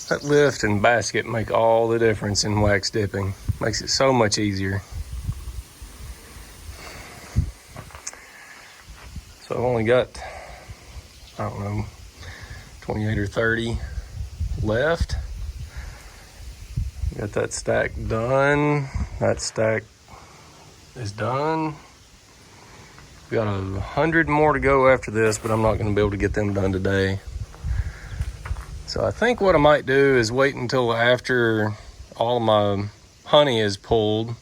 That lift and basket make all the difference in wax dipping. Makes it so much easier. So I've only got, I don't know, 28 or 30 left. Got that stack done. That stack is done. We got 100 more to go after this, but I'm not going to be able to get them done today. So I think what I might do is wait until after all of my honey is pulled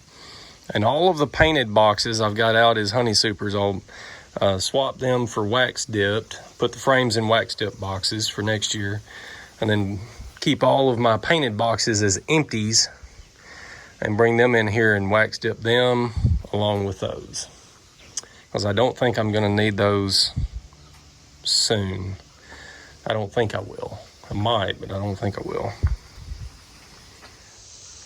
and all of the painted boxes I've got out as honey supers. I'll swap them for wax dipped, put the frames in wax dip boxes for next year, and then keep all of my painted boxes as empties and bring them in here and wax dip them along with those. Because I don't think I'm going to need those soon. I don't think I will. I might, but I don't think I will.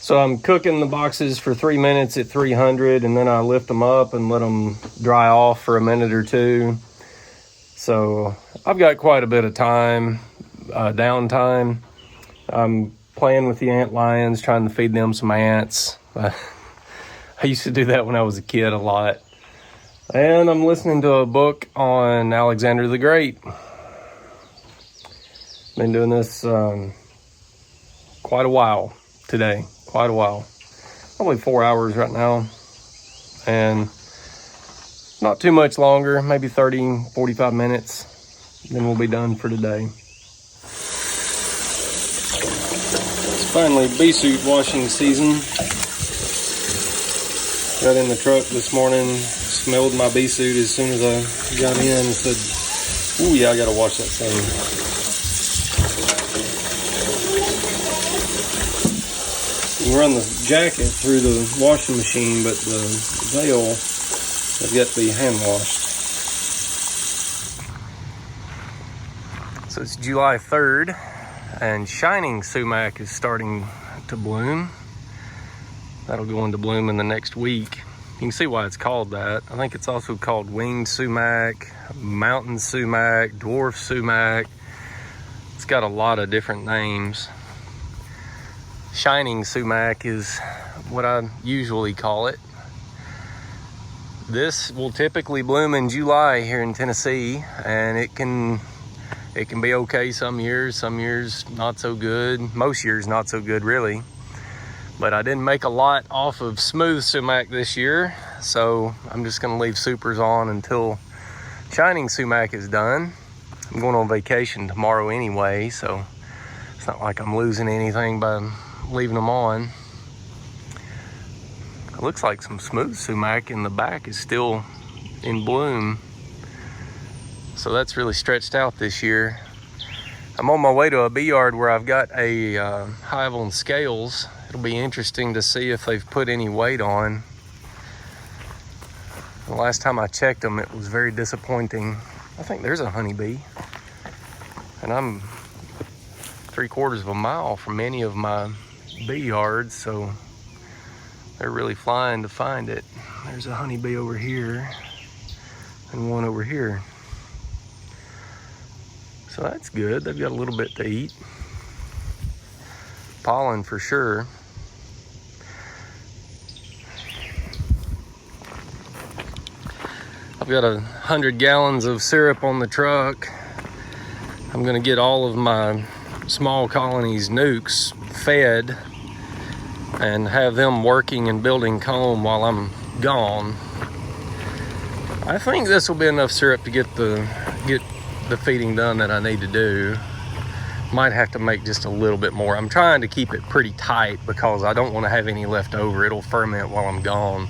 So I'm cooking the boxes for 3 minutes at 300, and then I lift them up and let them dry off for a minute or two. So I've got quite a bit of time, downtime. I'm playing with the ant lions, trying to feed them some ants. I used to do that when I was a kid a lot. And I'm listening to a book on Alexander the Great. Been doing this quite a while today, quite a while. Probably 4 hours right now. And not too much longer, maybe 30, 45 minutes. Then we'll be done for today. It's finally bee suit washing season. Got in the truck this morning, smelled my bee suit as soon as I got in and said, ooh yeah, I gotta wash that thing. You run the jacket through the washing machine, but the veil has got to be hand washed. So it's July 3rd, and shining sumac is starting to bloom. That'll go into bloom in the next week. You can see why it's called that. I think it's also called winged sumac, mountain sumac, dwarf sumac. It's got a lot of different names. Shining sumac is what I usually call it. This will typically bloom in July here in Tennessee, and it can be okay some years not so good. Most years not so good, really. But I didn't make a lot off of smooth sumac this year, so I'm just gonna leave supers on until shining sumac is done. I'm going on vacation tomorrow anyway, so it's not like I'm losing anything by leaving them on. It looks like some smooth sumac in the back is still in bloom. So that's really stretched out this year. I'm on my way to a bee yard where I've got a hive on scales. It'll be interesting to see if they've put any weight on. The last time I checked them, it was very disappointing. I think there's a honeybee. And I'm 3/4 of a mile from any of my bee yards, so they're really flying to find it. There's a honeybee over here and one over here. So that's good. They've got a little bit to eat. Pollen for sure. I've got 100 gallons of syrup on the truck. I'm gonna get all of my small colonies nukes fed and have them working and building comb while I'm gone. I think this will be enough syrup to get the feeding done that I need to do. Might have to make just a little bit more. I'm trying to keep it pretty tight because I don't want to have any left over. It'll ferment while I'm gone.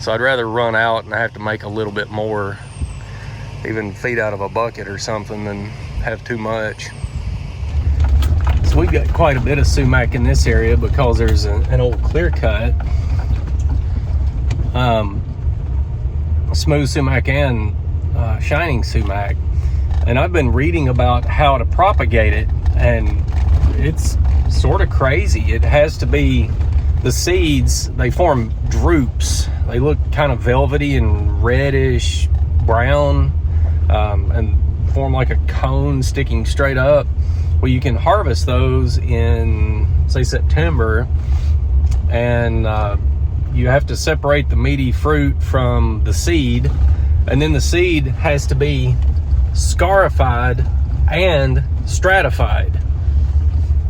So I'd rather run out and I have to make a little bit more, even feed out of a bucket or something, than have too much. So we've got quite a bit of sumac in this area because there's an old clear cut. Smooth sumac and shining sumac. And I've been reading about how to propagate it, and it's sort of crazy. It has to be, the seeds, they form drupes. They look kind of velvety and reddish brown, and form like a cone sticking straight up. Well, you can harvest those in, say, September, and you have to separate the meaty fruit from the seed, and then the seed has to be scarified and stratified.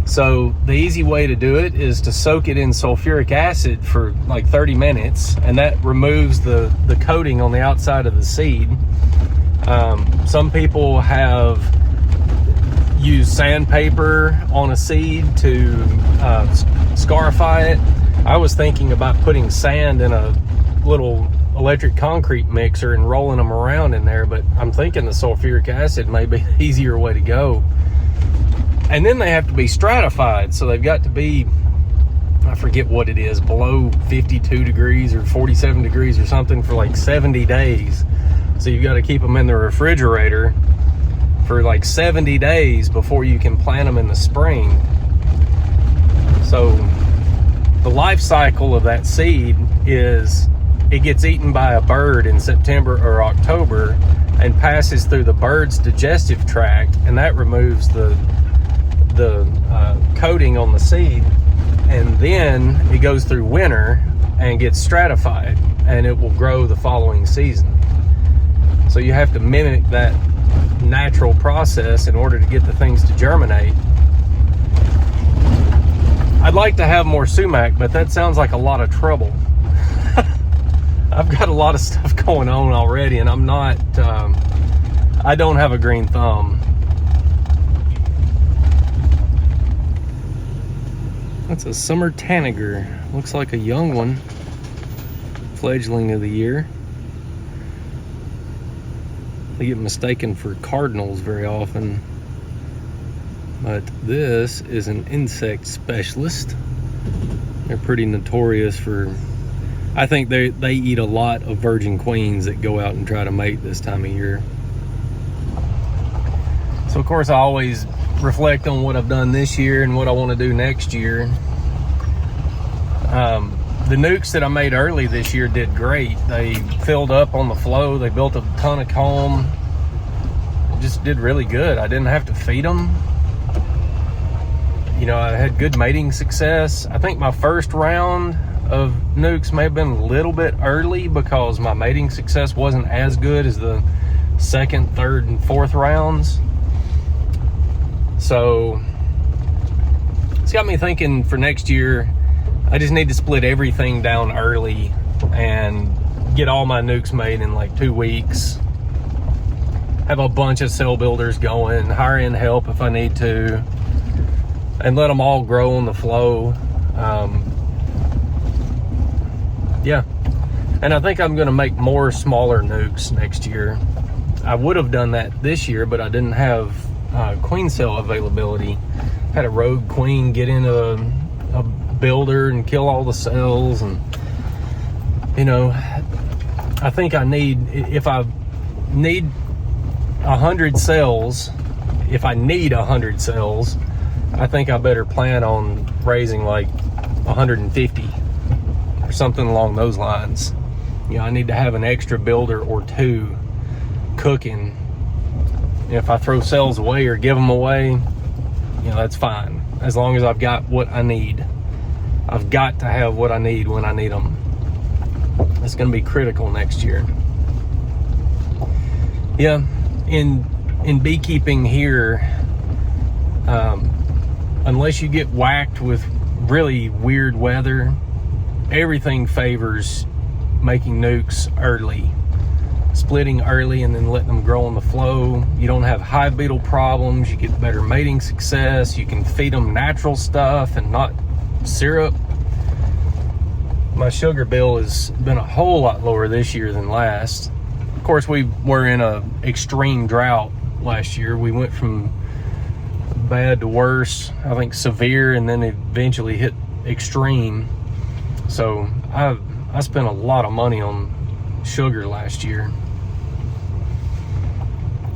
So the easy way to do it is to soak it in sulfuric acid for like 30 minutes, and that removes the coating on the outside of the seed. Some people have used sandpaper on a seed to scarify it. I was thinking about putting sand in a little electric concrete mixer and rolling them around in there, but I'm thinking the sulfuric acid may be the easier way to go. And then they have to be stratified, so they've got to be, I forget what it is, below 52 degrees or 47 degrees or something for like 70 days. So you've got to keep them in the refrigerator for like 70 days before you can plant them in the spring. So the life cycle of that seed is it gets eaten by a bird in September or October and passes through the bird's digestive tract, and that removes the coating on the seed, and then it goes through winter and gets stratified, and it will grow the following season. So you have to mimic that natural process in order to get the things to germinate. I'd like to have more sumac, but that sounds like a lot of trouble. I've got a lot of stuff going on already, and I'm not, I don't have a green thumb. That's a summer tanager. Looks like a young one. Fledgling of the year. They get mistaken for cardinals very often. But this is an insect specialist. They're pretty notorious for, I think they eat a lot of virgin queens that go out and try to mate this time of year. So of course I always reflect on what I've done this year and what I want to do next year. The nukes that I made early this year did great. They filled up on the flow. They built a ton of comb. Just did really good. I didn't have to feed them. You know, I had good mating success. I think my first round of nukes may have been a little bit early because my mating success wasn't as good as the second, third, and fourth rounds. So it's got me thinking for next year, I just need to split everything down early and get all my nukes made in like 2 weeks. Have a bunch of cell builders going, hire in help if I need to, and let them all grow on the flow. Yeah, and I think I'm gonna make more smaller nukes next year. I would have done that this year, but I didn't have queen cell availability. Had a rogue queen get in a builder and kill all the cells, and you know, I think I need, if I need 100 cells, I think I better plan on raising like 150 or something along those lines. You know, I need to have an extra builder or two cooking. If I throw cells away or give them away, you know, that's fine, as long as I've got what I need. I've got to have what I need when I need them. That's going to be critical next year. Yeah, in beekeeping here, unless you get whacked with really weird weather, everything favors making nukes early. Splitting early and then letting them grow on the flow. You don't have hive beetle problems. You get better mating success. You can feed them natural stuff and not syrup. My sugar bill has been a whole lot lower this year than last. Of course, we were in a extreme drought last year. We went from bad to worse, I think severe, and then eventually hit extreme. So I spent a lot of money on sugar last year.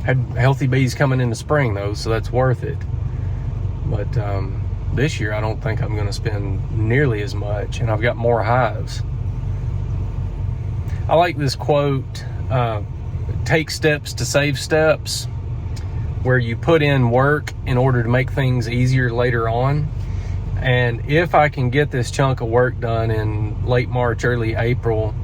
Had healthy bees coming in the spring though, so that's worth it. But this year I don't think I'm going to spend nearly as much, and I've got more hives. I like this quote, take steps to save steps. where you put in work in order to make things easier later on. And if I can get this chunk of work done in late March, early April,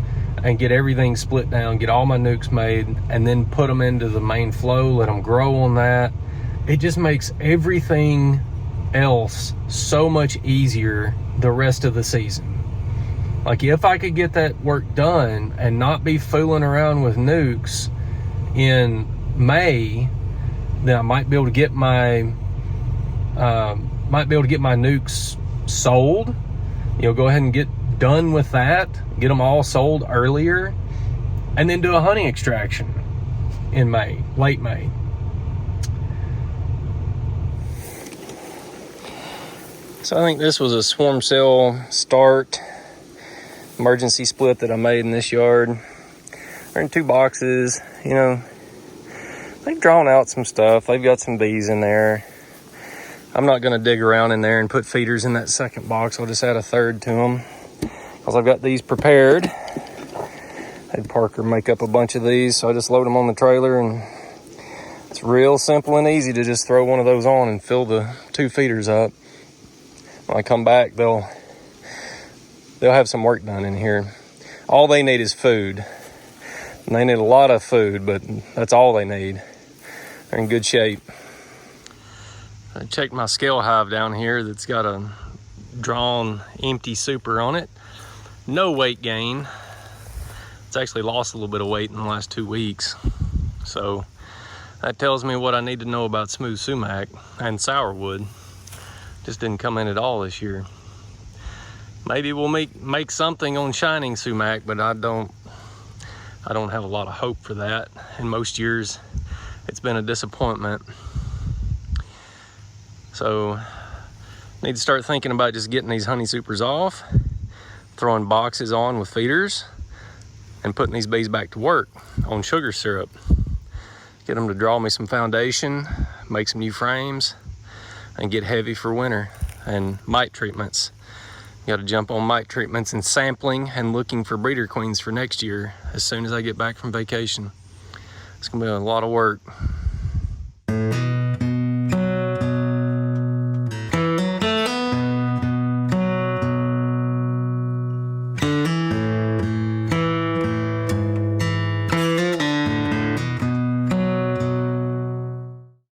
and get everything split down, get all my nukes made, and then put them into the main flow, let them grow on that, it just makes everything else so much easier the rest of the season. Like, if I could get that work done and not be fooling around with nukes in May, then I might be able to get my nukes sold. Go ahead and get done with that, get them all sold earlier, and then do a honey extraction in May, late May. So I think this was a swarm cell start emergency split that I made in this yard. They're in 2 boxes. They've drawn out some stuff. They've got some bees in there. I'm not going to dig around in there and put feeders in that second box. I'll just add a third to them, because I've got these prepared. I had Parker make up a bunch of these, so I just load them on the trailer, and it's real simple and easy to just throw one of those on and fill the 2 feeders up. When I come back, they'll have some work done in here. All they need is food. And they need a lot of food, but that's all they need. They're in good shape. I checked my scale hive down here that's got a drawn empty super on it. No weight gain. It's actually lost a little bit of weight in the last 2 weeks. So that tells me what I need to know about smooth sumac and sourwood. Just didn't come in at all this year. Maybe we'll make something on shining sumac, but I don't have a lot of hope for that. In most years, it's been a disappointment. So, need to start thinking about just getting these honey supers off, throwing boxes on with feeders, and putting these bees back to work on sugar syrup. Get them to draw me some foundation, make some new frames, and get heavy for winter. And mite treatments. Got to jump on mite treatments and sampling and looking for breeder queens for next year as soon as I get back from vacation. It's gonna be a lot of work.